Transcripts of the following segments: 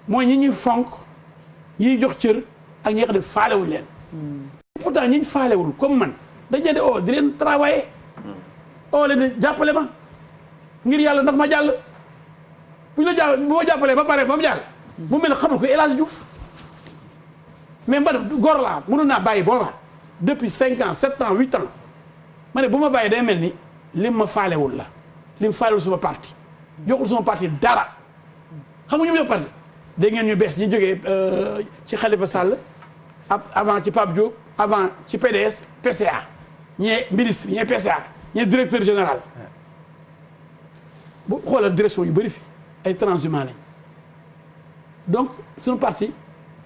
mooy ñi ñuy fonk ñiy jox cër ak ñi nga xam ne faalewuñ leen. pourtant ñi ñu faalewul comme man dañ leen di oo di leen travailler. oo leen di jàppale ma ngir yàlla ndax ma jàll. bu ñu la bu ma jàppalee ba pare ba mu jàll. bu mel ne xamul ko El Hadj Diouf mais man góor laa mënoon naa bàyyi booba depuis 5 ans 7 ans 8 ans ma ne bu ma bàyyi day mel ni lim ma faalewul la lim faalewul suma parti joxul suma parti dara xam nga ñu mu parti dégg ngeen ñu bees ñu jógee ci Khalifa Sall avant ci Pape Diop avant ci PDS PCA ñee ministre ñee PCA ñee directeur général bu xoolal direction yu bëri fi ay transhumants lañ donc suñu parti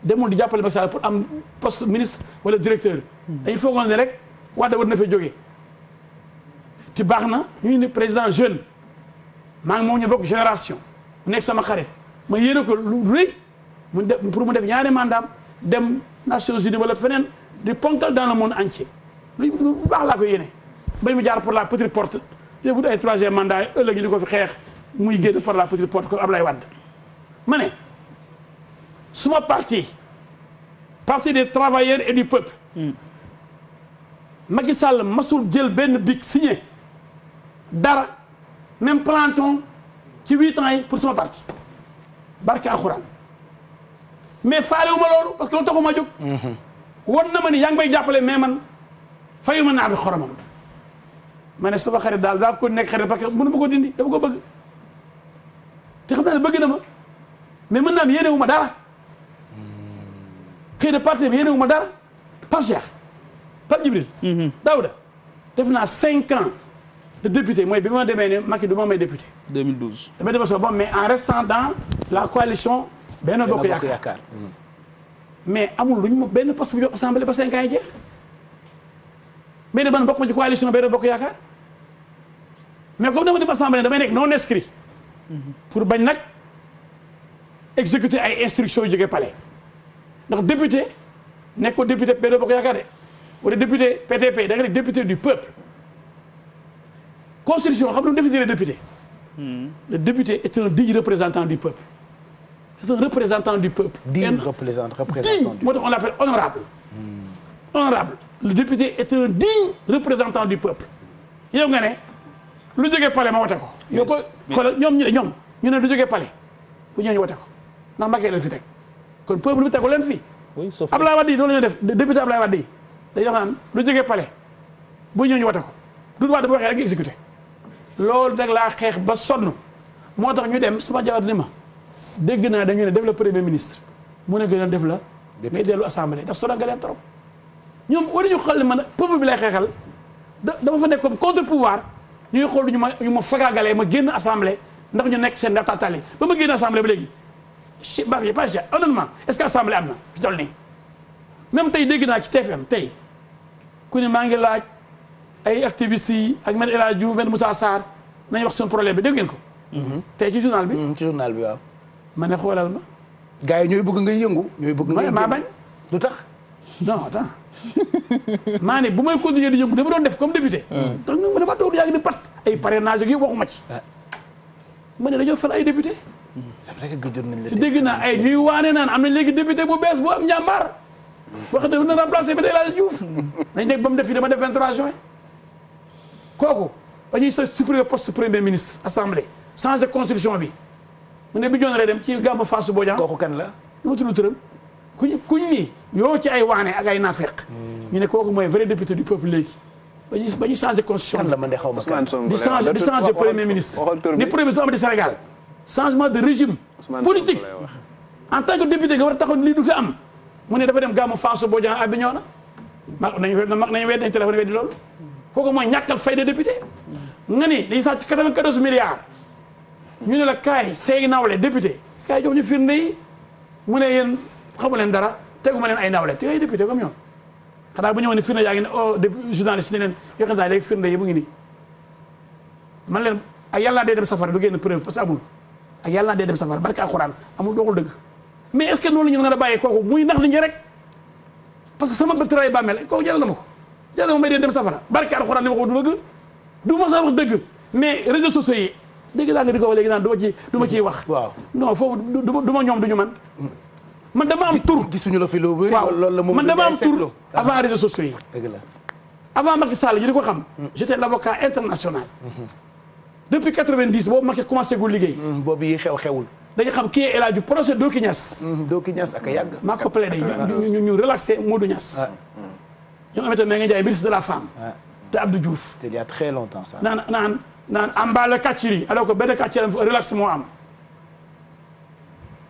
demul di jàppale Macky Sall pour am poste ministre wala directeur dañu foogoon ne rek Wade war na fa jógee te baax na ñu ne président jeune maa ngi moom ñu bokk génération mu nekk sama xarit ma yéene ko lu rëy mu def pour mu def ñaari mandat dem Nations Unies wala feneen di ponkal dans le monde entier lu baax laa ko yéene bañ mu jaar par la petite porte léegi bu ay troisième mandat ëllëg ñu di ko fi xeex muy génn par la petite porte comme Ablaye Wade ma ne suma parti des travailleurs et du peuple Macky Sall masul jël benn bic signé dara même planton ci 8 ans yi pour suma parti barke alxuraan mais faalewuma loolu parce que loolu taxuma jóg won na ma ni yaa ngi may jàppale mais man fayuma naar bi xoromam ma ne sama xarit daal ko nekk xarit parce que mënu ma ko dindi dama ko bëgg te xam naa ne bëgg na ma mais mën naa am yéenewu ma dara xëy na parti bi yéenewu ma dara Pape Cheikh Pape Djibril Daouda def naa 5 ans de député mooy bi ma demee ne Macky du ma may député 2012 dama demee soo bon mais en restant dans la coalition Benno Bokk Yaakaar mais amul lu ñu ma benn poste bu jox assemblée ba 5 ans yi jeex mais ne man bokk ma ci coalition Benno Bokk Yaakaar mais comme dama dem assemblée damay nekk non inscrit pour bañ nag exécuter ay instructions yu jógee palais ndax député nekk ko député Benno Bokk Yaakaar de wala député PTP da nga nekk député du peuple constitution xam nga lu définir député le député est un digne représentant du peuple c'est un représentant du peuple digne représentant moo tax on l'appelle honorable honorable le député est un digne représentant du peuple yow nga ne lu jógee palais ma wote ko yow ko xoolal ñoom ñu ne lu jógee palais bu ñëwee ñu wote ko ndax Macky leen fi teg kon peuple bi tegu leen fi Abdoulaye Wade yi loolu la ñuy def député Abdoulaye Wade yi dañuy wax naan lu jógee palais bu ñëwee ñu wote ko du waa dafa waxee rek exécuté loolu nag laa xeex ba sonn moo tax ñu dem suma jabar ni ma dégg naa dañu ne def la premier ministre mu ne gën a def la ngay dellu assemblée ndax sonal nga leen trop ñoom waruñu xool ne man peuple bi lay xeexal dama fa nekk comme contre pouvoir ñuy xool ñu ma fagaagalee ma génn assemblée ndax ñu nekk seen ndaxtatali ba ma génn assemblée ba léegi pas cher honnêtement est-ce que assemblée am na ci toll nii même tey dégg naa ci TFM tey ku ne maa ngi laaj ay activistes yi ak Me El Hadji Diouf Me Moussa Sarr nañu wax suñu problème bi dégg ngeen ko tey ci journal bi ci journal bi waaw ma ne xoolal ma gars yi ñooy bëgg ngay yëngu ñooy bëgg ngay maa bañ lu tax non attends maa ne bu may continuer di yëngu dama doon def comme député tax ñu ma dama toog yàgg ni pat ay parrainage yi waxuma ci ma ne dañoo fal ay député c'est vrai que gëjoon nañ la dégg naa ay ñuy waane naan am na léegi député bu bees bu am njàmbaar wax dëgg na remplacé Me El Hadji Diouf dañ nekk ba mu def fii dama def 23 juin kooku dañuy supprimer poste premier ministre assemblée changer constitution bi mu ne bi ñoo naree dem ci gàmmu Fassou Bodian kooku kan la lu ma tudd turam kuñ nii yoo ci ay waane ak ay naafeq ñu ne kooku mooy vrai député du peuple léegi ba ñuy changer constitution kan la man de xaw ma kan di changer premier ministre ni premier ministre amati Sénégal changement de régime politique en tant que député nga war a taxaw lii du fi am mu ne dafa dem gàmmu Fassou Bodian à Bignona nañu wedd nañ téléphone weddi loolu kooku mooy ñàkkal fayda député nga ni dañu sàcc 94 milliards ñu ne la kaay seegi nawle député kaay jox ñu firnde yi mu ne yéen xamu leen dara teguma leen ay nawle te yooyu député comme ñoom xanaa bu ñëwoon ne firnde yaa ngi ne oh journaliste ne leen yoo xam ne léegi firnde yi mu ngi nii man leen ak yàlla dee dem safara du génn preuve parce que amul ak yàlla dee dem safara barke alxuraan amul doxul dëgg mais est ce que noonu la ñu nga a bàyyee kooku muy nax nit ñi rek parce que sama tëraay bàmmeel kooku jaral na ma ko jaral ma may dee dem safara barke alxuraan ni ma ko du dëgg du ma sa wax dëgg mais réseaux sociaux yi dégg naa nga di ko wax léegi naan du ma ciy wax. waaw non foofu du ma ñoom duñu man dama am tur. gisuñu la fi lu bëri. waaw loolu la moom man dama am tur avant réseaux sociaux yi. dëgg la. avant Macky Sall ñu di ko xam. j'étais l'avocat international. depuis 90 boobu Macky commencé gu liggéey. boobu yi xewul. dañu xam kii est El Hadj procès Doki Niass. Doki Niass ak a yàgg. maa ko plaidé ñu relaxé Modou Niass. ñoo xamante ne nga jaay ministre de la femme. de Abdou Diouf. c'était il y a très longtemps ça. naan Ambala Kaciri alors que benn Kaciri relax moo am.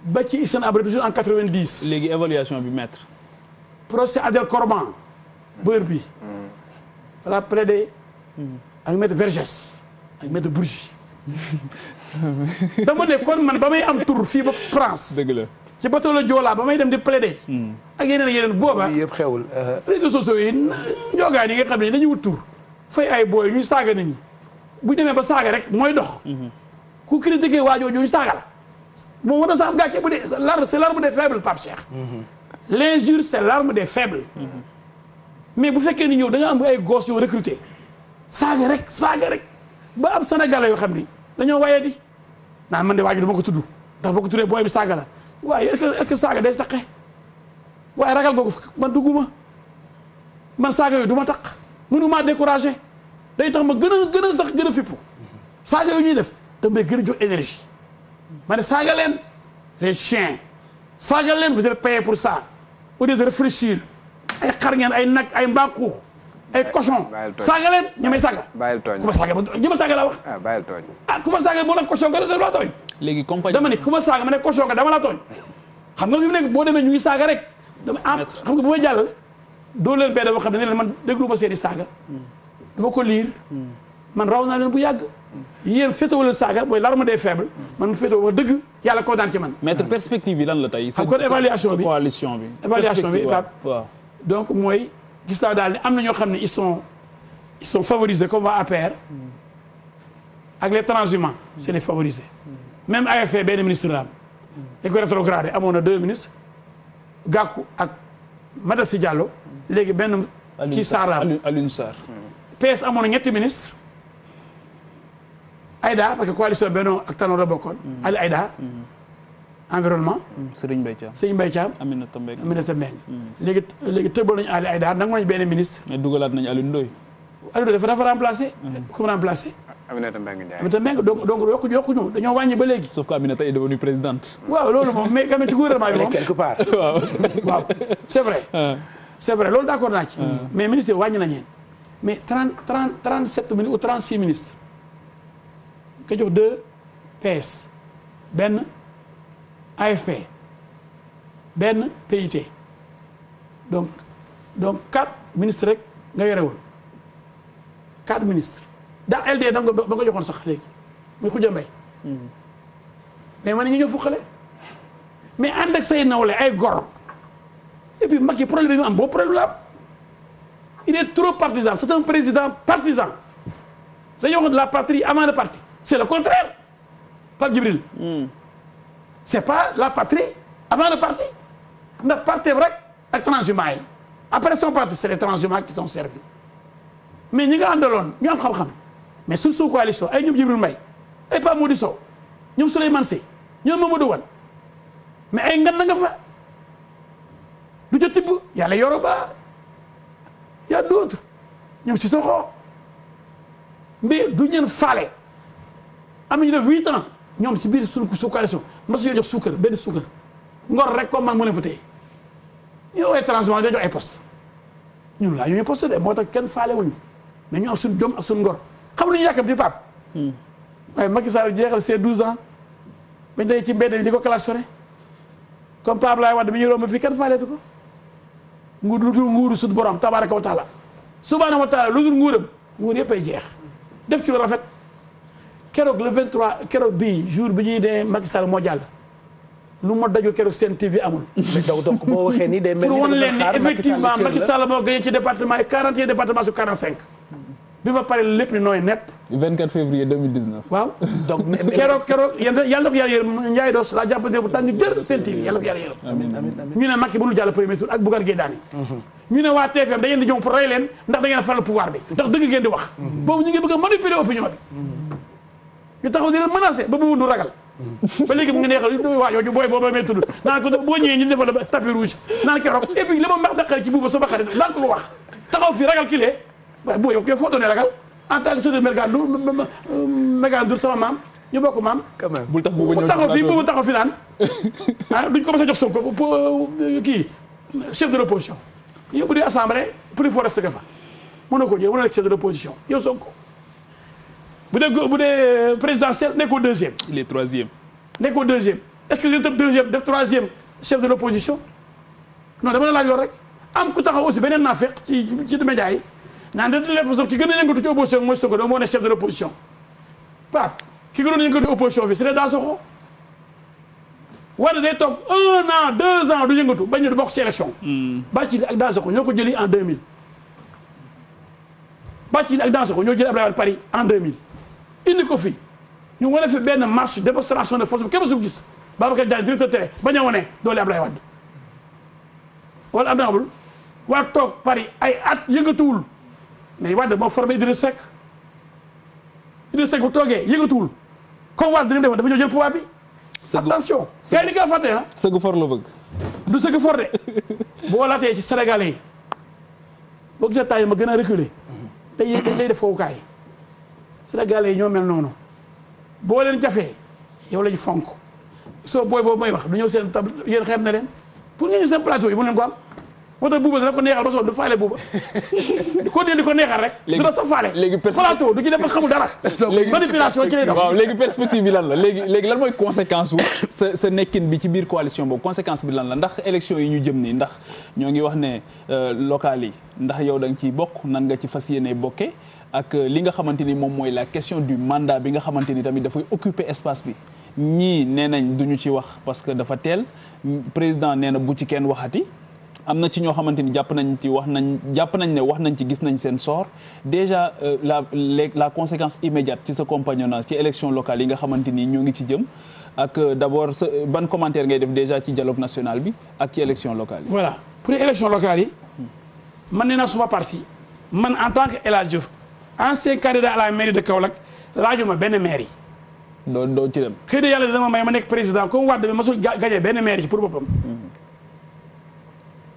ba ci Hissène Habré toujours en 90. léegi évaluation bi maître. procès Adel Korban. beurre bi. voilà plaidé. ak maître Vergès. ak maître Bourgi. dama ne kon man ba may am tur fii ba France. dëgg la ci bateau la Joola ba may dem di plaider. ak yeneen booba. yëpp xewul. réseaux sociaux yi ñoogaan yi nga xam ne dañuy wut tur. fay ay booy ñuy saaga nit ñi. bu demee ba saaga rek mooy dox. ku critiqué waajoo ñu saaga la. bon moo tax sax am gàcce bu dee c'est l'arme des faibles Pape Cheikh. L'injure c'est l'arme des faibles. mais bu fekkee ni ñëw da nga am ay gosses yoo recruter. saaga rek ba am Sénégalais yoo xam ni dañoo waye di naan man de waaju dama ko tudd ndax boo ko tuddee booy bi saaga la waaye est-ce que saaga day saqe waaye ragal googu man dugguma man saaga yooyu du ma taq mënu maa découragé day tax ma gën a fippu saaga yooyu ñuy def damay gën a jox énergie ma ne saaga leen les chiens saaga leen vous êtes payé pour ça au lieu de réfléchir ay xar ngeen ay nag ay mbaam xuux ay cochon saaga leen ñi may saaga. bàyyil tooñ ku ma saaga ñi ma saaga laa wax. bàyyil tooñ. ku ma saaga boo la cochon nga dama laa tooñ. léegi compagnie dama ne ku ma saaga ma ne cochon nga dama laa tooñ. xam nga fi mu nekk boo demee ñu ngi saaga rek. xam nga bu may jàllale. doo leen benn boo xam ne ne leen man déglu ma seeni saaga. dama ko liir. man raw naa leen bu yàgg. yéen féetewoo leen saaga mooy l'arme des faibles. man mu féetewoo wax dëgg yàlla koo daan ci man. maître perspective yi lan la tey. xam kon évaluation bi coalition bi. évaluation bi waaw donc mooy gis naa daal ne am na ñoo xam ne ils sont favorisés comme waa APR. ak les transhumants c'est les favorisés. même AFP benn ministre la am. dañ ko rétrogradé amoon na 2 ministres. Gakou ak Madassi Diallo. léegi benn kii Sarr la am Alioune Sarr. PS amoon na 3 ministres. Aïda parce que coalition Benno ak Tanor la bokkoon. Ali Aïda. environnement. Serigne Mbaye Thiam. Aminata Mbengue. léegi tëbbal nañu Ali Aïda nangu nañu benn ministre. mais dugalaat nañu Alioune Ndoye. Alioune Ndoye dafa remplacé. ku mu remplacé. Aminata Mbengue Ndiaye. Aminata Mbengue donc yokkuñu dañoo wàññi ba léegi. sauf que Aminata est devenue présidente. waaw loolu moom mais quand même ci gouvernement bi moom quelque part. waaw c'est vrai loolu d'accord naa ci. mais ministre wàññi nañu leen. mais 37 ministres ou 36 ministres. nga jox 2 PS. benn AFP. benn PIT. donc 4 ministres rek nga yorewul 4 ministres. daa LD da nga ba nga joxoon sax léegi muy Khoudia Mbaye mais man ñu ñëw fuqale mais ànd ak say nawle ay gor et puis Macky problème bi mu am boobu problème la am il est trop partisan c'est un président partisan dañoo waxoon la patrie avant le parti c'est le contraire Pape Djibril c'est pas la patrie avant le parti ndax parti rek ak transhumants yi après son parti c'est les transhumants qui sont servis mais ñi nga àndaloon ñu am xam-xam mais suñ sous coalition ay ñoom Djibril Mbaye ay Pape Mody Sow ñoom Souleymane Sey ñoom Mamadou Wane mais ay ngan na nga fa du ca tibb yàlla yoro ba y a d'autres ñoom si soxoo mais du ñeen faale am nañu def 8 ans ñoom si biir suñ sous coalition ma su yoo jox suukar benn suukar ngor rek comme man mu leen fa téye ñoo ay transhumants dañoo jox ay poste ñun laa ñu poste de moo tax kenn faale wuñu mais ñu am suñ jom ak suñ ngor xam nañu yàkkam di Pape waaye Macky Sall jeexal ses 12 ans bañ day ci mbedd bi di ko klaxonné comme Pape Abdoulaye Wade bi ñu romb fii kenn faaleetu ko lu dul nguuru suñu borom tabaraka wa taala subhanahu wa taala lu dul nguuram nguur yëpp ay jeex def ci lu rafet keroog le 23 keroog bii jour bi ñuy dee Macky Sall moo jàll lu ma dajul keroog seen TV amul. donc boo waxee nii day mel pour ni wan leen ni xaar effectivement Macky Sall moo gagné ci département yi 41 départements sur 45 bi ma paree lépp ni nooy nepp. 24 février 2019. waaw donc keroog yàlla na ko yàlla yërëm Ndiaye Dos laa jàppante bu tàng jër seen TV yàlla na ko yàlla yërëm. amiin amiin ñu ne Macky mënul jàll premier tour ak Bougane Gueye Dany. ñu ne waa TFM da ngeen di ñëw pour rey leen ndax da ngeen a faral pouvoir bi ndax dëgg ngeen di wax. boobu ñu ngi bëgg a manipuler opinion bi. ñu taxaw di leen menacé ba bu du ragal. ba léegi mu ngi neexal waa yooyu booy booba may tudd naan ko boo ñëwee ñu defal la tapis rouge naan keroog et puis li ma mag daqal ci buuba sama xarit naan ko ko wax taxaw fii ragal kilee waaye boo yow foo doonee ragal en tant que sœur de Mégane Ndour sama maam ñu bokk maam. quand même bul tax buuba ñëw taxaw fii buuba taxaw fi naan duñ ko mos a jox Sonko kii chef de l'opposition yow bu dee assemblée plus fort resté nga fa mënoo ko jël mën a nekk chef de l'opposition yow Sonko bu dee présidentiel nekkoo deuxième. il est troisième. nekkoo deuxième est-ce que dina tëb deuxième def troisième chef de l'opposition non dama la laaj loolu rek am ku taxaw aussi beneen naa fekk ci média yi naan de toute façon ki gën a yëngatu ci opposition mooy Sonko doo moo ne chef de l'opposition Pape ki gënoon a yëngatu opposition fi c'est Dansokho Wade day toog 1 an 2 ans du yëngatu bañ du bokk ci élection. Bathily ak Dansokho ñoo ko jëli en 2000 Bathily ak Dansokho ñoo jëli Abdoulaye Wade Paris en 2000 indi ko fi ñu wane fi benn marche démonstration de force bi kenn mësul gis Babacar Diagne directeur télé bañ a wane doole Abdoulaye Wade wala am na amul waa toog Paris ay at yëngatuwul mais Wade moo formé Idrissa Seck bu toogee yëngatuwul comme Wade dina defoon dafa ñëw jël pouvoir bi. attention gars yi di ko fàtte ah. sëgg for la bëgg. du sëgg for de boo laatee ci Sénégalais yi boo gisee taay ma gën a reculer tey day def fowukaay Sénégalais yi ñoo mel noonu boo leen jafee yow lañu fonk soo booy boobu may wax du ñëw seen table yéen xeeb na leen pour nga ñëw seen plateau yi bu leen ko am moo tax buuba dina ko neexal ba soog du faale buuba ko di ko neexal rek. du la sa faale plateau du ci def xamul dara. manipulation ci lay dox. waaw léegi perspective bi lan la léegi lan mooy conséquence wu sa nekkin bi ci biir coalition boobu conséquence bi lan la ndax élection yi ñu jëm nii ndax ñoo ngi wax ne locales yi ndax yow da nga ciy bokk nan nga ci fas yéene bokke ak li nga xamante ni moom mooy la question du mandat bi nga xamante ni tamit dafay occuper espace bi ñii nee nañ duñu ci wax parce que dafa teel président nee na bu ci kenn waxati. am na ci ñoo xamante ni jàpp nañ ne wax nañ ci gis nañ seen sort déjà la conséquence immédiate ci sa compagnonnage ci élection locale yi nga xamante ni ñoo ngi ci jëm ak d'abord sa ban commentaire ngay def déjà ci dialogue national bi ak ci élection locale yi. voilà pour élection locale yi man nee naa suma parti man en tant que El Hadj Diouf ancien candidat à la mairie de Kaolack laajuma benn mairie. doo ci dem. xëy na yàlla dina ma may ma nekk président comme Wade bi masul gagné benn mairie ci pour boppam.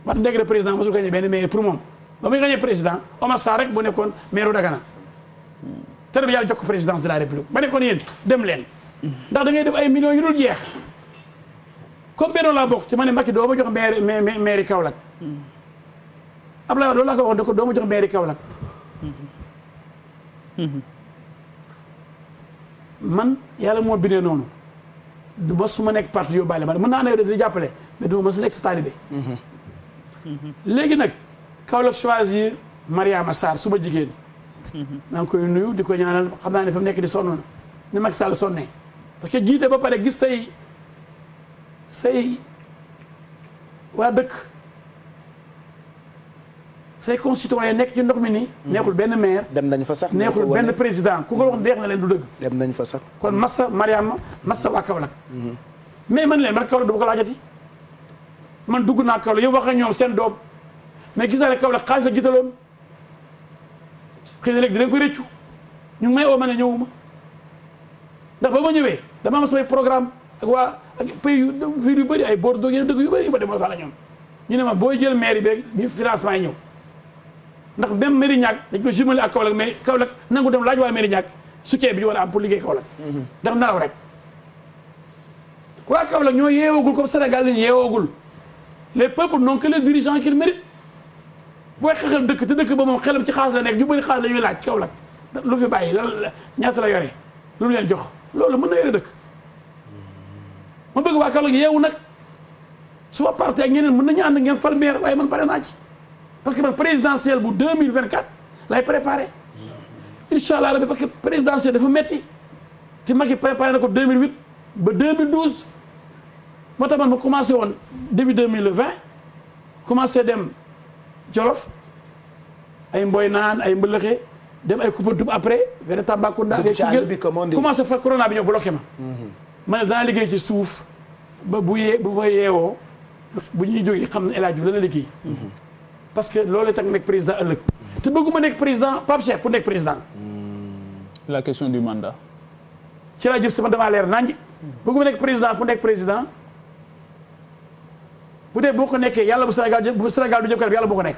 Wade nekk président mosul gagné benn mairie pour moom ba muy gagné président Omar Sarr rek bu nekkoon maire Dagana te bi yàlla jox ko présidence de la république ba nekkoon yéen dem leen ndax da ngay def ay millions yu dul jeex comme benn laa bokk ci ma ne Macky doo ma jox mairie Kaolack Abdoulaye Wade loolu laa ko waxoon ne ko doo ma jox mairie Kaolack man yàlla moo bindee noonu du ma su ma nekk parti yóbbaale ma mën naa ne di jàppale mais du ma mës a nekk sa taalibe léegi nag Kaolack choisir Mariama Sarr su ma jigéen maa ngi koy nuyu di ko ñaanal xam naa ne fa mu nekk di sonn na ni Macky Sall sonnee parce que jiite ba pare gis say waa dëkk say concitoyens nekk ci ndox mi nii neexul benn maire dem nañ fa sax neexul benn président ku ko wax deex na leen du dëgg dem nañ fa sax kon massa Mariama massa waa Kaolack mais man leen man Kaolack du ma ko laajati man dugg naa Kaolack yow wax ak ñoom seen doom mais gis naa ne Kaolack xaalis la jiitaloon xëy na léegi dinañ ko réccu ñu ngi may oo ma ne ñëwuma ndax ba ma ñëwee dama am samay programme ak waa ak pays yu ville yu bëri ay Bordeaux yeneen dëkk yu bëri yu ma demoon sax la ñoom ñu ne ma booy jël mairie beeg bi financement yi ñëw ndax même mairie ñaag dañ ko jumelé ak Kaolack mais Kaolack nangu dem laaj waa mairie ñaag soutien bi ñu war a am pour liggéey Kaolack ndax nelaw rek waa Kaolack ñoo yeewoogul comme Sénégal lañu yeewoogul les peuples n'ont que les dirigeants qu'ils méritent booy xeexal dëkk te dëkk ba moom xelam ci xaalis la nekk ñu bëri xaalis la ñuy laaj Kaolack lu fi bàyyi lan ñaata la yore lu leen jox loolu mën na yore dëkk ma bëgg waa Kaolack yeewu nag su ma parti ak ñeneen mën nañu ànd ngeen fal maire waaye man pare naa ci parce que man présidentielle bu 2024 lay préparé incha allah rabbi parce que présidentielle dafa metti te Macky préparé na ko 2008 ba 2012 moo tax man ma commencé woon début 2020 commencé dem Jolof ay Mboy naan ay Mbëlëxe dem ay Koupantoum après vers Tambacounda ay Koungheul commencé fa corona bi ñëw bloqué ma ma ne danaa liggéey ci suuf ba bu ma yeewoo bu ñuy jógee xam ne El Hadj Diouf dana liggéey parce que loolu tax nekk président ëllëg te bëgguma nekk président Pape Cheikh pour nekk président la question du mandat ci laa jëf si man damaa leer naññ. bëgguma nekk président pour nekk président bu dee boo ko nekkee yàlla bu Sénégal du jëm kanam yàlla boo ko nekk.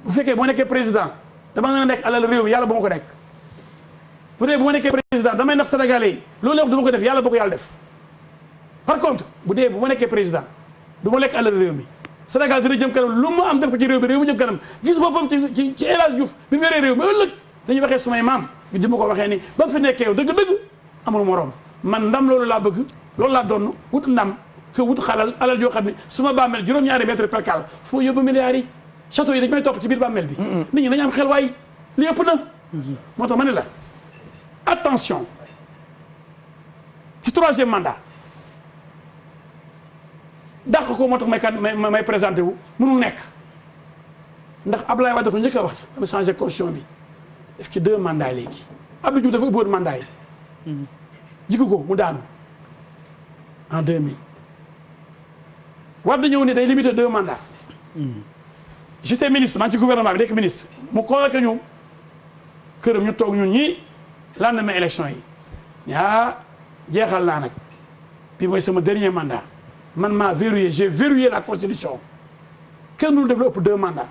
bu fekkee boo nekkee président dama nga nekk alal réew mi yàlla boo ma ko nekk. bu dee bu ma nekkee président damay nax Sénégalais yi loolu wax du ma ko def yàlla boo ko yàlla def. par contre bu dee bu ma nekkee président du ma lekk alal réew mi Sénégal dina jëm kanam lu ma am def ko ci réew mi réew mi jëm kanam gis boppam ci El Hadj Diouf bi mu yoree réew mi ëllëg dañuy waxee sumay maam ñu di ma ko waxee ni ba fi nekkee yow dëgg-dëgg amul morom man ndam loolu laa bëgg loolu laa donn wut ndam que wut xalal alal yoo xam ne su ma bàmmeel juróom-ñaari mètre percal fu ma yóbbu milliards yi château yi dañ may topp ci biir bàmmeel bi nit ñi dañu am xel waay li ëpp na moo tax ma ne la attention ci 3e mandat dàq ko moo tax may présenté wu mënul nekk ndax Abdoulaye Wade ko njëkk a wax dama changé constitution bi def ci 2 mandats léegi Abdou Diouf dafa ëppoon mandat yi jigu ko mu daanu en 2000 Wade ñëw ne day limité 2 mandats j'étais ministre maa ngi ci gouvernement bi nekk ministre mu convoqué ñu këram ñu toog ñun ñii lendemain élection yi jeexal naa nag bi mooy sama dernier mandat man maa verrouillé j'ai verrouillé la constitution kenn mënul def lu ëpp 2 mandats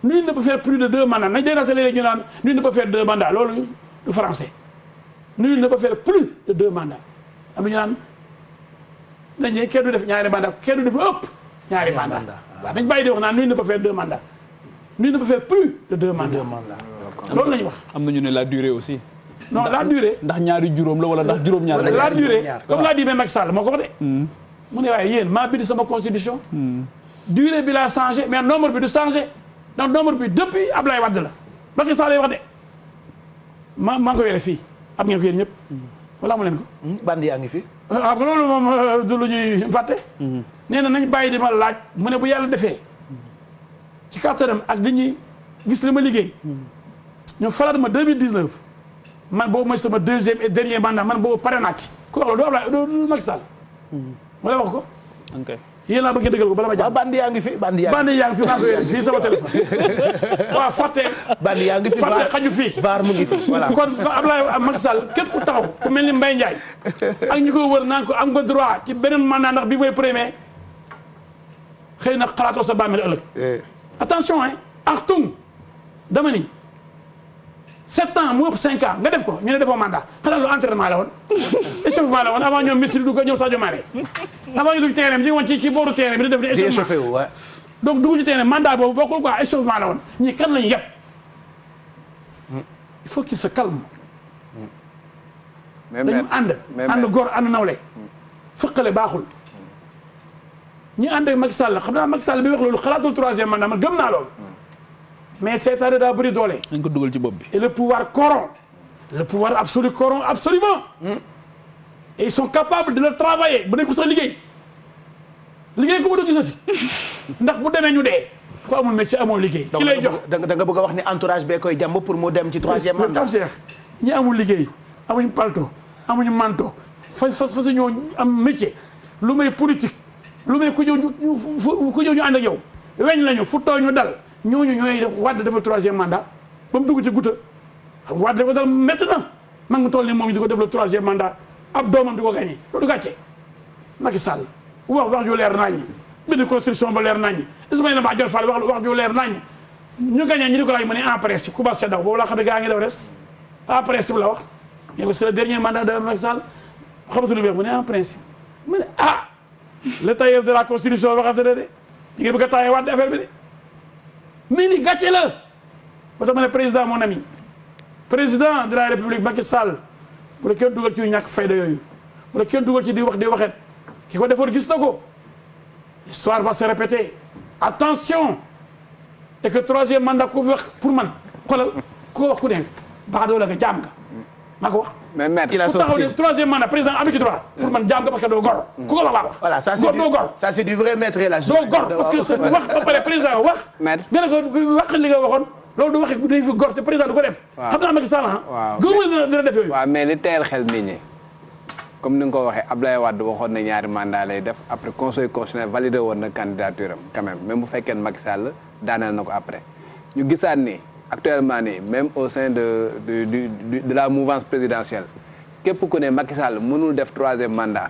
nul ne peut faire plus de 2 mandats nañ dee naa sa léeg-léeg ñu naan nul ne peut faire 2 mandats loolu du français nul ne peut faire plus de 2 mandats am na ñu naan dañ ne kenn du def ñaari mandat kenn du def lu ëpp ñaari mandat waaw dañ bàyyi di wax naan nul ne peut faire 2 mandats nul ne peut faire plus de 2 mandats loolu la ñu wax. am na ñu ne la durée aussi. non la durée. ndax ñaari juróom la wala ndax juróom-ñaar la. la durée comme l'a dit même Macky Sall moo ko wax de. mu ne waaye yéen maa bind sama constitution. durée bi laa changé mais nombre bi du changé donc nombre bi depuis Ablaye Wade la Macky Sall lay wax de maa ngi ko yore fii am ngeen ko yéen ñëpp. wala amu leen ko. bandi yaa ngi fi. waaw loolu moom du lu ñuy fàtte. nee na nañ bàyyi di ma laaj mu ne bu yàlla defee ci kàttanam ak li ñuy gis li ma liggéey. ñu falaat ma 2019 man boobu mooy sama 2e et dernier mandat man boobu pare naa ci ku wax loolu du Ablaye du Macky Sall. wala wax ko. ok yéen laa bëgg a dëggal ko bala ma jàpp. bandi yaa ngi fi bandi yaa ngi fi maa ngi koy fii sama téléphone. waaw fàtte. bandi yaa ngi fi fàtte xaju fii. vaar mu ngi fi voilà. kon Ablaye Macky Sall képp ku taxaw ku mel ni Mbaye Ndiaye ak ñu ko wër naan ko am nga droit ci beneen mandat ndax bi mooy premier xëy na xalaatoo sa bàmmeel ëllëg. attention hein Achtung dama ni 7 ans mu ëpp 5 ans nga def ko ñu ne defoo mandat xanaa lu entraînement la woon échauffement la woon avant ñoom Messi du ko ñoom Sadio Mané avant ñu dugg ci terrain bi ñu ngi woon ci booru terrain bi di def di échauffé wu waaw donc dugg ci terrain mandat boobu bokkul quoi échauffement la woon ñii kan lañu yëpp il faut qu'il se calme dañu ànd góor ànd nawle fëqale baaxul ñi ànd ak Macky Sall xam naa Macky Sall bi wax loolu xalaatul 3e mandat man gëm naa loolu mais seetaane daa bëri doole. dañ ko dugal ci bopp bi. et le pouvoir corrompt. le pouvoir absolu corrompt absolument. et ils sont capables de le travailler bu nekk sax liggéey ko ba doon gisati ndax bu demee ñu dee. ku amul métier amoo liggéey. ki lay jox da nga bëgg a wax ni entourage bee koy jàmb pour mu dem ci 3e mandat. ñi amul liggéey amuñu palto amuñu manto fas ñoo am métier lu may politique lu may ku ñëw ñu ànd ak yow weñ lañu fu tooy ñu dal. ñooñu ñooy Wade defal 3e mandat ba mu dugg ci guta xam Wade dafa dal métti na man nga toll ni moom di ko defal 3e mandat ab doomam di ko gagné loolu gàcce Macky Sall wax ju leer naññi bind constitution ba leer naññi Ismaïla Madior Fall wax ju leer naññi ñu gagné ñu di ko laaj mu ne en principe ku baax daw boobu laa xam ne gaa ngi daw res en principe la wax ñu ko c'est le dernier mandat de Macky Sall xamatu lu mu ne en principe mu ne le tailleur de la constitution waxante ne de ñu ngi bëgg a taillé Wade affaire bi de mais ni gàcce la ba tax ma ne président mon ami président de la république Macky Sall bu la kenn dugal ci ñàkk fayda yooyu bu la kenn dugal ci di waxet ki ko defoon gis na ko l'histoire va se répéter attention et que 3e mandat ku fi wax pour man xoolal ku ko wax ku ne baax doo la nga jaam nga maa ko wax. mais maître il a son style 3e mandat président am ci droit pour man jaam nga parce que doo gor. ku ko wax laa wax. voilà ça c'est du vrai maître la doo gor parce que wax ba pare président wax. nga ne ko wax li nga waxoon loolu du waxi day fi gor te président du ko def. waaw xam naa Macky Sall waaw gëmul dina def yooyu. waaw mais li teel xel nit ñi comme ni nga ko waxee Abdoulaye Wade waxoon na ñaari mandat lay def après conseil constitutionnel validé woon na candidature am quand même bu fekkee Macky Sall daaneel na ko après ñu gisaat ni actuellement nii même au sein de la mouvance présidentielle képp ku ne Macky Sall mënul def 3e mandat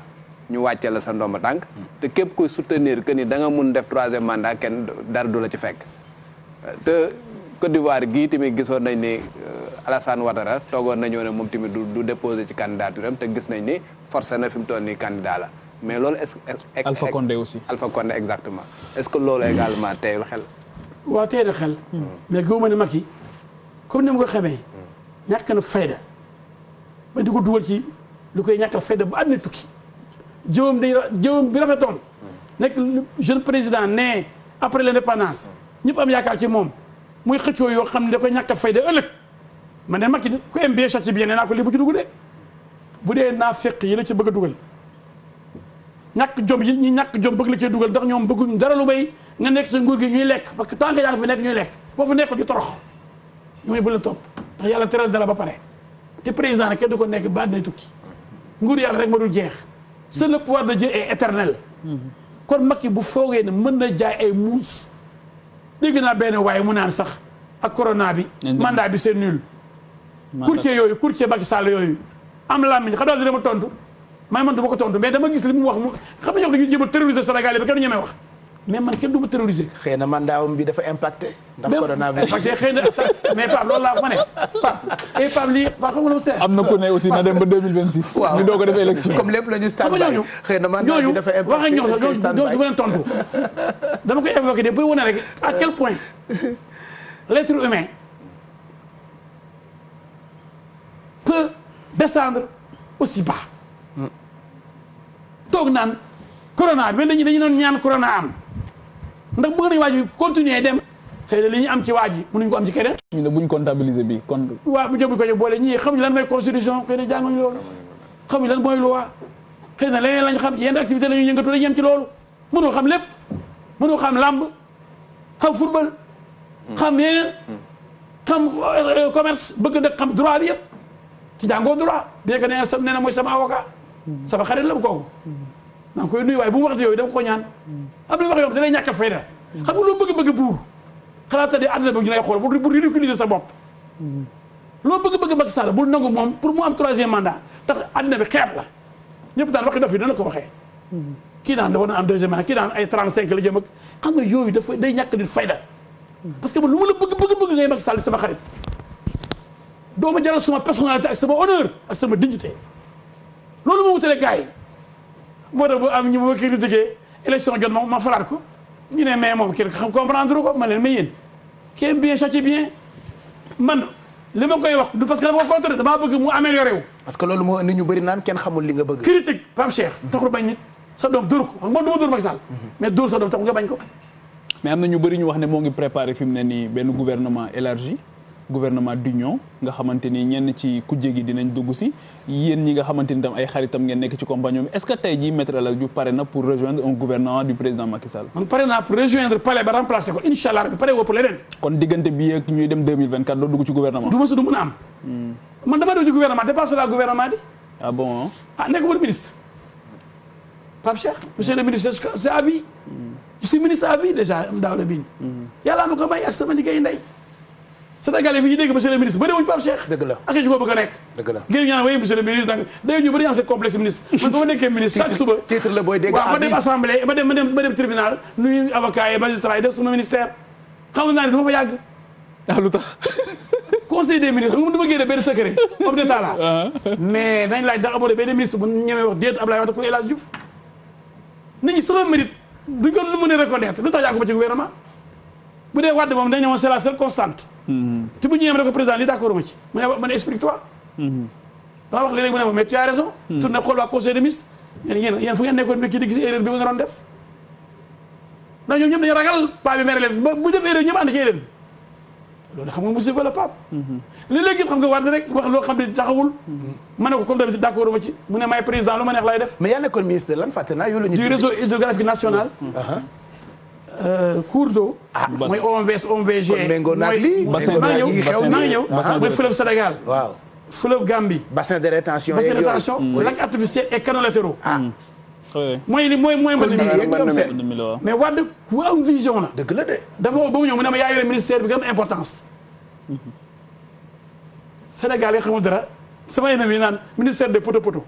ñu wàcce la sa ndomba tànk te képp kuy soutenir que ni da nga mun def 3e mandat kenn dara du la ci fekk te Côte d'Ivoire gii tamit gisoon nañ ni Alassane Ouattara toogoon nañoo ne moom tamit du déposer ci candidature am te gis nañ ni forcé na fi mu toll nii candidat la mais loolu est-ce que Alpha Condé aussi. Alpha Condé exactement est-ce que loolu également teyul xel. waaw tey de xel. mais gëwuma ne Macky comme ni ma ko xamee. ñàkk na fayda ba di ko dugal ci lu koy ñàkkal fayda ba àddina tukki. jëwam bi rafetoon. nekk jeune président né après l'indépendance ñëpp am yaakaar ci moom muy xëccoo yoo xam ne da koy ñàkkal fayda ëllëg man de Macky ku aime bien châtie bien nee naa ko lii bu ci dugg de bu dee naa fekk yi la ci bëgg a dugal. ñàkk jom yi ñi ñàkk jom bëgg la cee dugal ndax ñoom bëgguñ dara lu may nga nekk ci nguur gi ñuy lekk parce que tant que yaa ngi fi nekk ñuy lekk boo fa nekkul ñu torox ñooy bu la topp ndax yàlla teral dala ba pare te président nag kenn du ko nekk ba àddina tukki nguur yàlla rek ma dul jeex seul le pouvoir de Dieu est éternel kon Macky bu foogee ne mën na jaay ay muus dégg naa benn waaye mu naan sax ak corona bi mandat bi c'est nul courtier Macky Sall yooyu am làmmiñ xam daal dina ma tontu man du ma ko tontu mais dama gis li mu wax mu xam nga ñoo dañuy jéem a terroriser Sénégal yi ba kenn ñemee wax mais man kenn du ma terroriser. xëy na mandaawam bi dafa impacté. ndax coronavirus impacté xëy na mais Pape loolu laa ko ne Pape lii Pape xam nga lu mu seet. am na ku ne aussi na dem ba 2026. waaw ñu doog a def élection. comme lépp la ñu stand-by xëy na mandat bi dafa impacté wax ak ñoom sax ñooñu du ma leen tontu dama koy évoqué de pour wane rek à quel point l'être humain peut descendre aussi bas. toog naan corona bi dañu doon ñaan corona am ndax bëgg nañu waaj continuer dem xëy na li ñu am ci waaj yi mënuñu ko am ci keneen. ñu ne buñ comptabiliser bi kon. waaw bu jëm ko ñu boole ñii xamuñu lan mooy constitution xëy na jànguñu loolu xamuñu lan mooy loi xëy na leneen lañ xam ci yenn activité la ñuy yëngatu dañuy yem ci loolu mënoo xam lépp mënoo xam làmb xam football xam yeneen xam commerce bëgg nag xam droit bi yëpp ci jàngoo droit bien que nee na mooy sama avocat sama xarit la bu kooku maa ngi koy nuyu waaye bu mu waxte yooyu dama ko ñaan am na wax yoo xam ne da lay ñàkk a fayda xam nga loo bëgg buur xalaata di àddina bi ñu lay xool pour ridiculiser sa bopp loo bëgg Macky Sall bul nangu moom pour mu am 3e mandat tax àddina bi xeeb la ñëpp daan waxi dof yi dana ko waxee kii daan dafa na am 2e mandat kii daan ay 35 la jëm ak xam nga yooyu dafa day ñàkk di fayda parce que man lu ma la bëgg ngay Macky Sall sama xarit doo ma jaral sama personnalité ak sama honneur ak sama dignité loolu moo wutale gars yi moo tax bu am ñu ma critiqué élection jot ma falaat ko ñu ne mais moom kenn xam comprendre ko ma leen mais yéen qui aime bien châtie bien man li ma koy wax du parce que dama ko contre damaa bëgg mu amélioré wu. parce que loolu moo indi ñu bëri naan kenn xamul li nga bëgg. critique Pape Cheikh taxul bañ nit sa doom dóor ko xam nga dama dóor Macky Sall mais dóor sa doom taxul nga bañ ko. mais am na ñu bëri ñu wax ne moo ngi préparé fi mu ne nii benn gouvernement élargi gouvernement d'union nga xamante ni ñenn ci kujje gi dinañ dugg si yéen ñi nga xamante ni tam ay xaritam ngeen nekk ci compagnie bi est-ce que tey jii Maître El Hadji Diouf pare na pour rejoindre un gouvernement du président Macky Sall. man pare naa pour rejoindre palais ba remplacer ko incha allah pare woo pour leneen. kon diggante bi ak ñuy dem 2024 doo dugg ci gouvernement. du ma sa du mën a am. man damaa dugg ci gouvernement dépassé la gouvernement bi. ah bon. ah nekk woon ministre Pape Cheikh monsieur le ministre c'est à vie. je suis ministre à vie déjà Daouda Mine. yàlla ma ko may ak sama liggéey ndey. Sénégalais bi ñu dégg monsieur le ministre bëri wuñ Pape Cheikh. dëgg la ak ñu ko bëgg a nekk. dëgg la ngeen ñaan way monsieur le ministre donc day ñu bëri am seen complexe ministre man ba ma nekkee ministre chaque suba. titre la booy dégg waaw ma dem assemblée ma dem tribunal nuyu avocat yi magistrat yi def sama ministère xam naa ne du ma fa yàgg. ah lu tax. conseil des ministres xam nga dama génne benn secret homme d'état la mais nañ laaj ndax amoo benn ministre bu ñemee wax déet Abdoulaye Wade pour El Hadji Diouf nit ñi sama mérite duñ ko lu mën a reconnaître lu tax yàggu ma ci gouvernement bu dee Wade moom dañ ne woon c'est la seule constante. te bu ñu yem rek ko président li d'accord ma ci mu ne explique-toi. dama wax léeg-léeg mu ne ma mais tu as raison. tourné xool waa conseil des ministres yéen fu ngeen nekkoon bi kii di gis erreur bi nga doon def ndax ñoom ñëpp dañu ragal paa bi mere leen ba bu def erreur ñëpp ànd ci erreur bi loolu xam nga musiba la Pape. léeg-léeg xam nga war na rek wax loo xam ne taxawul. ma ne ko comme d'habitude d'accord ma ci mu ne may président lu ma neex lay def. mais yaa nekkoon ministre de lan fàtte naa yow la ñu. du réseau hydrographique national. cours d'eau. mooy OMVS OMVG. kon méngóo naag lii bassin maa ngi ñëw mooy fleuve Sénégal. waaw fleuve Gambie. bassin de rétention bassin de rétention lac artificiel et canaux latéraux. oui. mooy li mooy kon lii yëpp ñoom seen. mais Wade ku am vision la. dëgg la de. dafa ba mu ñëw mu ne ma yaa yore ministère bi nga am importance. Sénégal yi xamul dara sama ennemi naan ministère des poto poto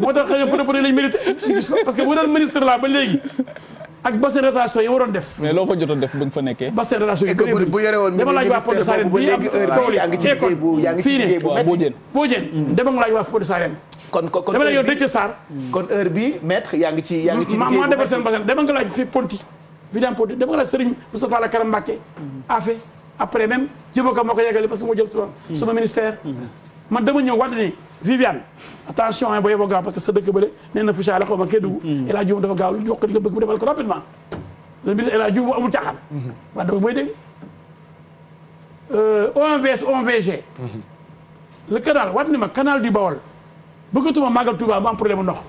moo tax xëy na poto poto lañ mérité ñu gis ko parce que bu doon ministre laa ba léegi ak bassin de rétention yi waroon def. mais loo fa jot a def ba nga fa nekkee. bassin de rétention yi bëri bu yore woon dama laaj waa Pointe Sarène bii am yaa ngi ci liggéey bu metti boo jën dama laaj waa Pointe Sarène kon dama la yow Déthié Sarr kon heure bi maître yaa ngi ci liggéey maa defar seen bassin dama nga laaj fii Ponti vidéo Ponti dama nga laaj Serigne Moustapha Lakram Mbacké affaire après même jëbaka moo ko yeggali parce que moo jël sama ministère man dama ñëw wante ni Viviane attention ba yeboo gaaw parce que sa dëkk bële nee na Foucha la xaw ma Kédougou El Hadj Diouf dafa gaaw lu wax ko di nga bëgg mu defal ko rapidement le ministre El Hadj Diouf amul caaxaan waaw donc mooy dégg OMVS OMVG le canal wat ni ma canal du Baol bëggatuma màggal Touba mu am problème bu ndox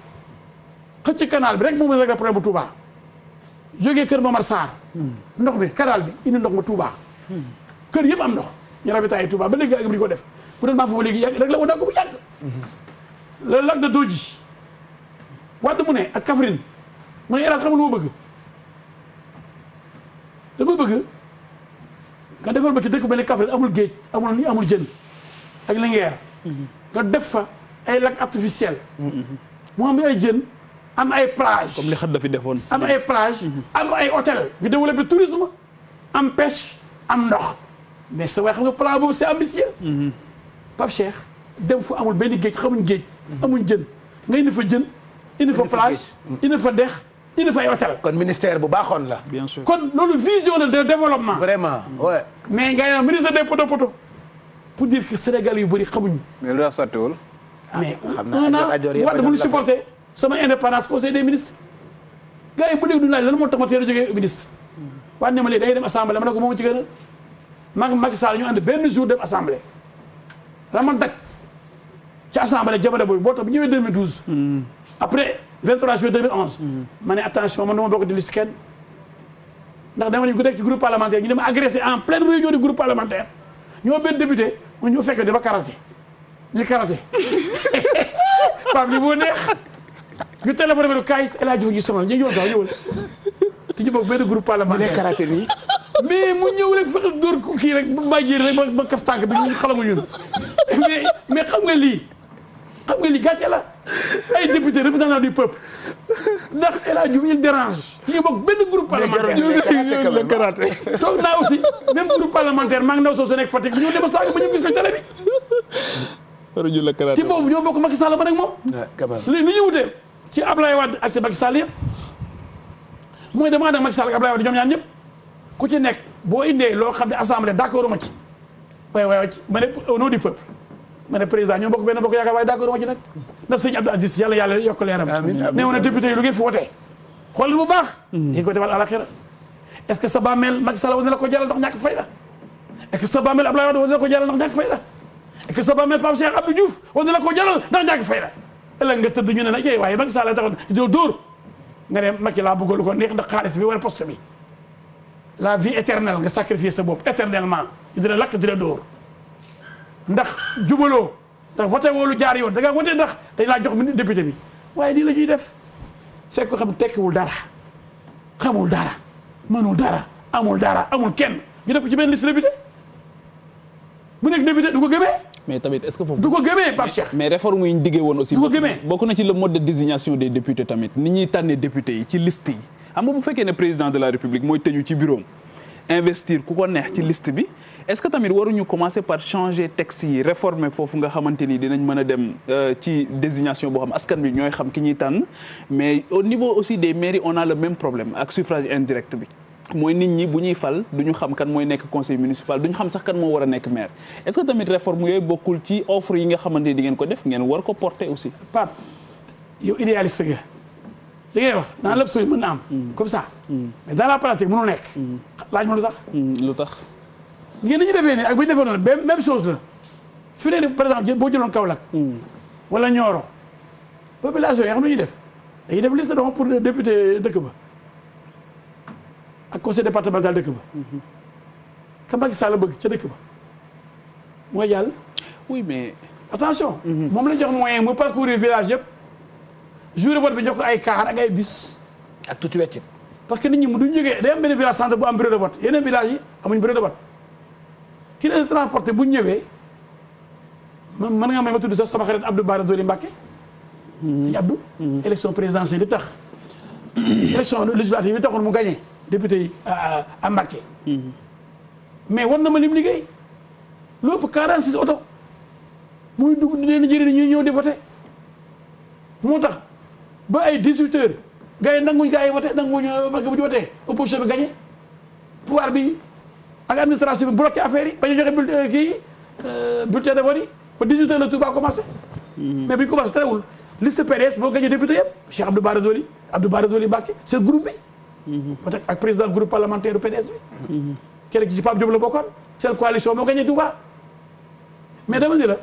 xëcc canal bi rek moom la régler problème bu Touba jógee kër Momar Sarr ndox bi canal bi indi ndox ma Touba kër yëpp am ndox ñu rabitaay Touba ba léegi ak di ko def bu doon maa fa ba léegi yàgg rek la woon naa ko bu yàgg le lac de Dodji Wade mu ne ak Kaffrine mu ne El Hadj xamul lu ma bëgg dama bëgg nga defal ba ci dëkk ba ne Kaffrine amul géej amul jën ak Linguère nga def fa ay lac artificiel mu am ay jën am ay plage comme li xat dafi defoon. am ay plage am ay hôtel ñu développé tourisme am pêche am ndox mais sa waay xam nga plan boobu c'est ambitieux Pape Cheikh dem fu amul benn géej xamuñ géej amuñ jën nga indi fa jën indi fa plage indi fa dex indi fa ay hôtel kon ministère bu baaxoon la bien sûr kon loolu vision de développement vraiment ouais mais nga ministre des poto poto pour dire que Sénégal yu bëri xamuñu mais lu tax sottiwul. mais xam un naa an ajoor yëpp Wade bu ñu supporté sama indépendance conseil des ministres gars yi bu léegi du laaj lan moo tax ma teel a jógee ministre Wade ne ma léegi day dem assemblée ma ne ko moom ci gën a Macky Sall ñu ànd benn jour dem assemblée la ma daj ci assemblée jamono boobu boo tax bu ñëwee 2012 après 23 juillet 2011 ma ne attention man dama bokk di liste kenn ndax dama ne ñu ko nekk ci groupe parlementaire ñu dem agressé en pleine réunion du groupe parlementaire ñoo benn député mu ñu fekk dafa karaté ñu karaté Pape li moo neex ñu téléphoné ma kaay El Hadj Diouf ñu sonal ñu ñëw gaaw ñëwal te ñu bokk benn groupe parlementaire karaté nii mais mu ñëw rek fexe dóor kii rek ba jéeri rek ma kaf tànk bi ñu xalamu ñun mais xam nga lii gàcce la ay député représentant du peuple ndax El Hadj Diouf il dérange ñu bokk benn groupe parlementaire le karaté toog naa aussi même groupe parlementaire maa ngi ndaw soo nekk Fatick ñoo dem a saaga ba ñu gis ko télé bi rajo la karaté ci boobu ñoo bokk Macky Sall ba nag moom li ñu wutee ci Ablaye Wade ak ci Macky Sall yëpp mooy dama ànd ak Macky Sall ak Ablaye Wade ñoom ñaar ñëpp ku ci nekk boo indee loo xam ne assemblée d'accord ma ci waaye ma ne au nom du peuple ma ne président ñoo bokk benn bokk yaakaar waaye d'accord ma ci nag ndax sëñ Abdou Aziz yàlla yokk leeram nee woon na député yi lu ngeen fi wotee xool bu baax di ko defal àlaxira est-ce que sa bàmmeel Macky Sall wane la ko jaral ndax ñàkk fayda est-ce que sa bàmmeel Ablaye Wade wane la ko jaral ndax ñàkk fayda est-ce que sa bàmmeel Pape Cheikh Abdou Diouf wane la ko jaral ndax ñàkk fayda ëllëg nga tëdd ñu ne nag yéy waaye Macky Sall taxoon dina dóor nga ne Macky laa bëgg lu ko neex ndax xaalis bi wala poste bi la vie éternelle nga sacrifier sa bopp éternellement ñu dina lakk dina dóor ndax jubaloo ndax voté woo lu jaar yoon da nga voté ndax dañ laa jox député bi waaye nii la ñuy def fekk ko xam tekkiwul dara xamul dara mënul dara amul kenn ñu def ko ci benn liste député mu nekk député du ko gëmee. mais tamit est-ce que foofu. du ko gëmee Pape Cheikh. mais réforme yi ñu diggee woon aussi. du ko gëmee bokk na ci le mode de désignation des députés tamit ni ñuy tànnee député yi ci liste yi xam nga bu fekkee ne président de la république mooy tëju ci bureau investir ku ko neex ci liste bi est-ce que tamit waruñu commencer par changer texte yi réformer foofu nga xamante ni dinañ mën a dem ci désignation boo xam askan bi ñooy xam ki ñuy tànn mais au niveau aussi des mairies on a le même problème ak suffrage indirect bi mooy nit ñi bu ñuy fal duñu xam kan mooy nekk conseil municipal duñu xam sax kan moo war a nekk maire est-ce que tamit réforme yooyu bokkul ci offre yi nga xamante ni di ngeen ko def ngeen war ko porter aussi. Pape yow idéaliste nga li ngay wax dans l'absolu mën na am. comme ça. mais dans la pratique mënul nekk. laaj ma lu tax. lu tax. ngeen dañuy defee ne ak bu ñu defee noonu même chose la fi ne par exemple boo jëloon Kaolack. wala Nioro population yi xam nga ñuy def dañuy def liste donc pour député dëkk ba ak conseil départemental dëkk ba. ka Macky Sall bëgg ca dëkk ba mooy jàll. oui mais. attention. moom la jox moyen mu parcourir village yëpp jour de vote bi jox ko ay car ak ay bus. ak tuuti weccit. parce que nit ñi mu duñ jógee day am benn village centre bu am bureau de vote yeneen village yi amuñ bureau de vote ki leen transporté bu ñëwee mën nga may ma tudd sax sama xarit Abdou Bara Dolly Mbacké. ci Abdou. élection présidentielle yi tax. élection législative yi taxoon mu gagné député yi à Mbacké. mais war na ma lim liggéey. lu ëpp 46 oto. muy dugg di leen jëriñ ñuy ñëw di voté. moo tax ba ay 18 heures. gars yi nanguñ gars yi voté nanguñ parce que bu ñu voté opposition bi gagné. pouvoir bi ak administration bi bloqué affaire yi ba ñu joxe bulletin de vote yi ba 18 heures le tour ba commencé. mais bi ñu commencé terewul liste PDS boo gagné député yëpp Cheikh Abdou Bara Dolly Mbacké c'est groupe bi. moo tax ak président groupe parlementaire du PDS bi. keneen ci Pape Diop la bokkoon seen coalition moo gagné Touba. mais dama ni la.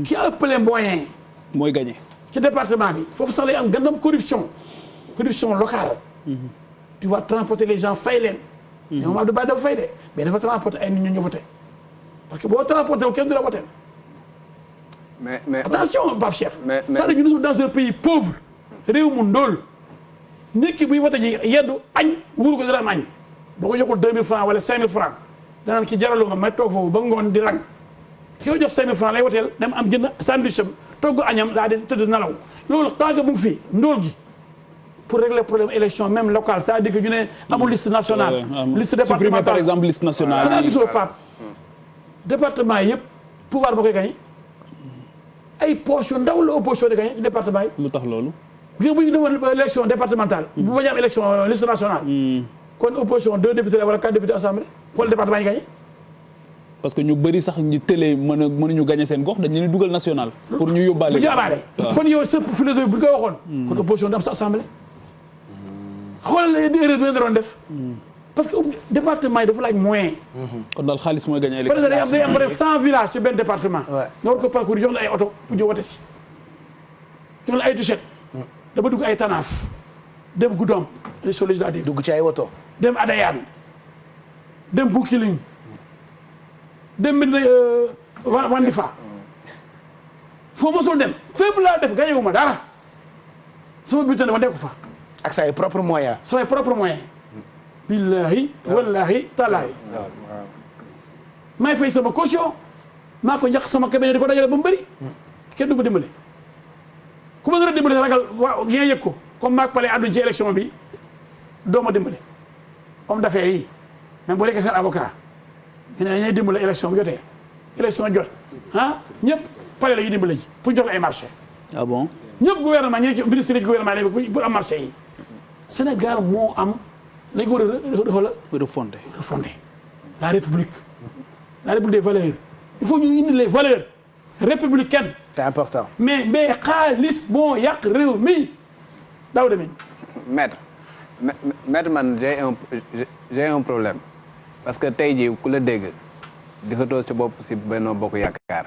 ki ëppale moyen. mooy gagné. ci département bi foofu sax lay am gànnaaw corruption locale. tu vas transporter les gens fay leen. mais moom Abdou Bara dafa fay de mais dafa transporter ay nit ñu voté parce que boo transporté wu kenn du la voté. mais attention Pape Cheikh. mais c'est-à-dire que nous sommes dans un pays pauvre. réew mu ndóol. nit ki buy voté ji yeddu añ wuru ko dara am añ. boo ko joxul 2000 francs wala 5000 francs danaan ki jaraluma may toog foofu ba ngoon di rang. ki ko jox 5000 francs lay woteel dem am jënd sandwich am togg añam daa di tëdd nelaw loolu tant que mu ngi fi ndóol gi. pour régler problème élection même locale c'est-à-dire que ñu ne amul liste nationale. liste départementale supprimer par exemple liste nationale. xanaa gisoo Pape département yëpp pouvoir ba koy gañe ay poches yu ndaw la opposition di gañe ci département yi. lu tax loolu. gis nga bu ñu defoon élection départementale. bu bañ a am élection liste nationale. kon opposition 2 députés wala 4 députés assemblée xool département yi gañe. parce que ñu bëri sax ñu télé mënuñu gagné seen gox dañu leen dugal national. pour ñu yóbbaale. bu ñu abaale kon yow sa philosophie bu ñu koy waxoon. kon opposition du am sa assemblée. xoolal erreur bi nga doon def. parce que département yi dafa laaj moyen. kon daal xaalis mooy gagné parce élection. que day am presque 100 villages ci benn département. nga war ko parcourir jox la ay oto pour ñu wote si. jox la ay t-shirt. dafa dugg ay Tanaaf. dem Goudomp élection législative. dugg ci ay woto. dem Adayane. dem Bounkiling. dem Medina Wandifa. foo mosul dem fépp laa def gagné wu ma dara. sama bulletin dama def ko fa. ak say propre moyen. samay propre moyen. billahi wallahi talaahi. may fay sama caution. maa ko njëkk sama cabinet di ko dajale ba mu bëri. kenn du ma dimbale. ku ma nar a dimbale sa ragal waaw ngeen yëg ko comme maag pale àdduñ ci élection bi doo ma dimbale. homme d'affaires yi même boo nekkee seen avocat ñu ne dañuy dimbale élection bu jotee. élection jot ah ñëpp pale la ñuy dimbale ji pour jox la ay marché. ah bon. ñëpp gouvernement ñi nekk ministre yi ci gouvernement yi pour am marché yi. Sénégal moo am lañ ko war a refondé la république des valeurs il faut ñu indi les valeurs républicaines. c'est important. mais xaalis moo yàq réew mi daaw demee. maître man j'ai un problème parce que tey jii ku la dégg gisatoo sa bopp si Benno Bokk Yaakaar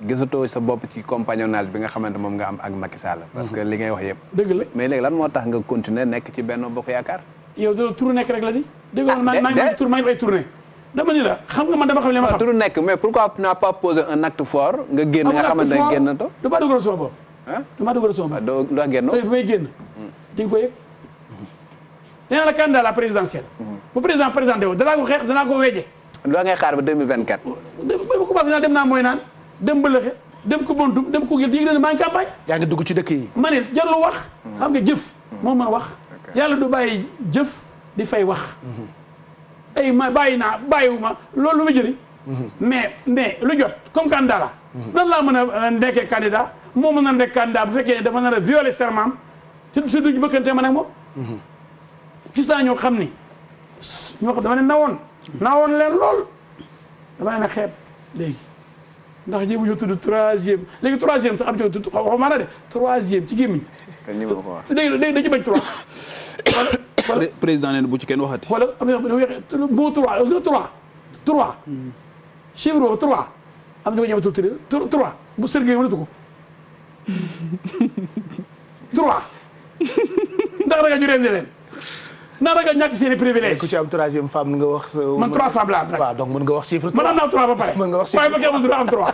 gisatoo sa bopp ci compagnonnage bi nga xamante moom nga am ak Macky Sall. parce que li ngay wax yëpp. dëgg la mais léegi lan moo tax nga continuer nekk ci Benno Bokk Yaakaar. yow de tour nekk rek la di. dégg nga maa ngi tour maa ngi ay tournée. dama ni la xam nga man dama xam li ma xam. tour nekk mais pourquoi tu n'as pas posé un acte fort. nga génn nga xamante ne génn to. damaa dugal sama bopp. ah damaa dugal sama bopp. doo doo génn. bi may génn. di nga ko yëg. nee naa la candidat la présidentielle. bu président présenté wu danaa ko xeex danaa ko weeje. doo ngay xaar ba 2024. ba ma commencé naa dem naa mooy naan dem Mbëlëxe dem ko Bontum dem ko Gil di nga ne maa ngi campagne. yaa ngi dugg ci dëkk yi. ma ne jarul wax. xam nga jëf moo mën a wax. yàlla du bàyyi jëf di fay wax. ay ma bàyyi naa bàyyiwuma loolu lu muy jëriñ. mais lu jot comme candidat la. nan laa mën a nekkee candidat moo mën a nekk candidat bu fekkee ne dafa nar a violer serment am ci duñ bëkkante ma nag moom. gis naa ñoo xam ni ñoo xam dama ne nawoon leen lool dama ne xeeb léegi ndax jéem ñu tudd troisième léegi troisième sax am ci tudd xaw ma de troisième ci gémmiñ. te ni ma ko wax. léegi dañu bañ trois. wala président nee na bu ci kenn waxati. wala am na boo trois chiffre boobu trois am na ñu ko ñëw tudd trois bu sërgee mënatu ko trois ndax ragal ñu rendi leen. naa ragal ñàkk seen i privilège. ku ci am troisième femme nga wax. man trois femmes laa am. waaw donc mën nga wax chiffre. man am naa trois ba pare. mën nga wax chiffre waaye ba kii amul droit am trois.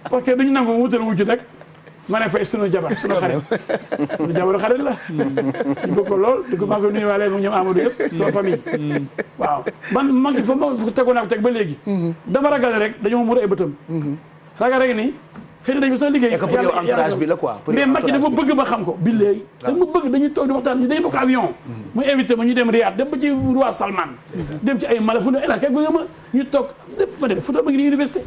parce que duñu nangu wutal wujj nag ma ne fay sunu jabar sunu xarit sunu jabaru xarit la ñu bëgg ko lool di ko maa ngi nuyuwaale mu ñoom Amadou yëpp sama famille waaw man fa ma tegoon naa ko teg ba léegi dama ragal rek dañoo muur ay bëtam ragal rek ni xëy na dañu sax liggéey et que pour yow entourage bi la quoi mais Macky dafa bëgg ma xam ko billaay dama bëgg dañuy toog di waxtaan dañuy bokk avion mu invité ma ñu dem Riyad dem ba ci roi Salman dem ci ay mala fu ne El Hadj kay ma ñu toog lépp ma def photo ma ngi ni université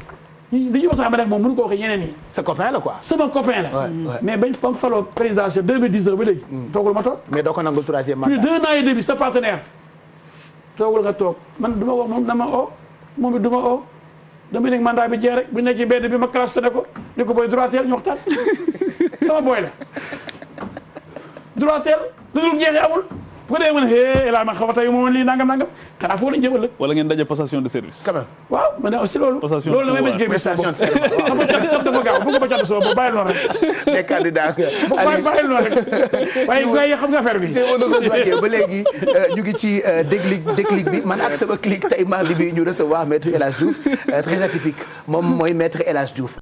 dañuy waxtaan ba nag moom mënu ko waxee ñeneen ñi sa copain la quoi sama copain la mais bañ ba mu faloo présidentielle 2019 ba léegi toogul ma toog mais doo ko nangul troisième mandat plus d'1 an et demi sa partenaire toogul nga toog man du ma wax moom na ma oo moom it du ma oo dama nekk mandat bi jeex rek bu nekk ci mbedd bi ma classé ne ko ni ko booy droiteel ñu waxtaan sama booy la droiteel lu dul jeexee amul bu ko dee ma ne hee laa ma xaw a tey moom lii nangam xanaa foofu lañ jëm ëllëg wala ngeen daje passation de service. quand même waaw ma ne aussi loolu Passation loolu la may de bañ gémmi sama prestation de bopp serment xam nga cat dafa gaaw bu ko ba cat sama bopp bàyyi noonu rek les candidats bàyyi noonu rek waaye gars yi xam nga affaire bi c'est ba léegi ñu ngi ci déclic bi man ak sama clic tey mardi bi ñu recevoir maître El Hadj Diouf très atypique moom mooy maître El Hadj Diouf